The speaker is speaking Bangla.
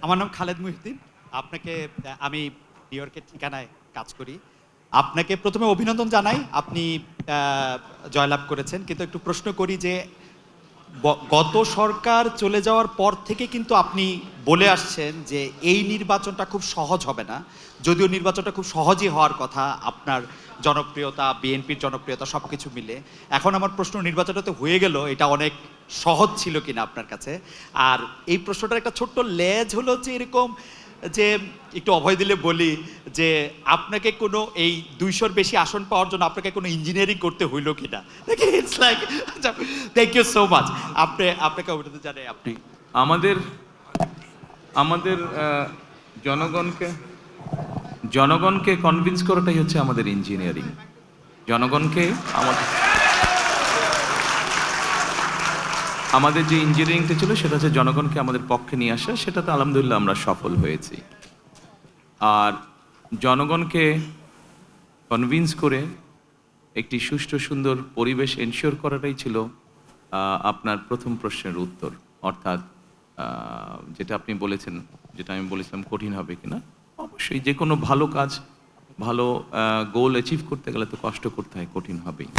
আমার নাম খালেদ মুহিউদ্দিন। আপনাকে আমি নিউ ইয়র্কের ঠিকানায় কাজ করি। আপনাকে প্রথমে অভিনন্দন জানাই। আপনি জয়লাভ করেছেন। কিন্তু একটু প্রশ্ন করি যে গত সরকার চলে যাওয়ার পর থেকে কিন্তু আপনি বলে আসছেন যে এই নির্বাচনটা খুব সহজ হবে না। যদিও নির্বাচনটা খুব সহজই হওয়ার কথা, আপনার জনপ্রিয়তা, বিএনপির জনপ্রিয়তা সবকিছু মিলে। এখন আমার প্রশ্ন, নির্বাচনটা তো হয়ে গেল, এটা অনেক সহজ ছিল কিনা আপনার কাছে? আর এই প্রশ্নটার একটা ছোট্ট লেজ হলো যে এরকম যে, একটু অভয় দিলে বলি যে আপনাকে কোনো এই 200-র বেশি আসন পাওয়ার জন্য আপনাকে কোনো ইঞ্জিনিয়ারিং করতে হইলো কিনা? It's like, thank you so much. আপনাকে অভিনন্দন জানাই। আপনি আমাদের আমাদের জনগণকে জনগণকে কনভিন্স করাটাই হচ্ছে আমাদের ইঞ্জিনিয়ারিং। জনগণকে আমাদের যে ইঞ্জিনিয়ারিংটা ছিল সেটা হচ্ছে জনগণকে আমাদের পক্ষে নিয়ে আসা, সেটাতে আলহামদুলিল্লাহ আমরা সফল হয়েছি। আর জনগণকে কনভিন্স করে একটি সুষ্ঠু সুন্দর পরিবেশ এনশিওর করাটাই ছিল আপনার প্রথম প্রশ্নের উত্তর। অর্থাৎ যেটা আপনি বলেছেন, যেটা আমি বলেছিলাম কঠিন হবে কিনা, অবশ্যই যে কোনো ভালো কাজ, ভালো গোল অ্যাচিভ করতে গেলে তো কষ্ট করতে হয়, কঠিন হবেই।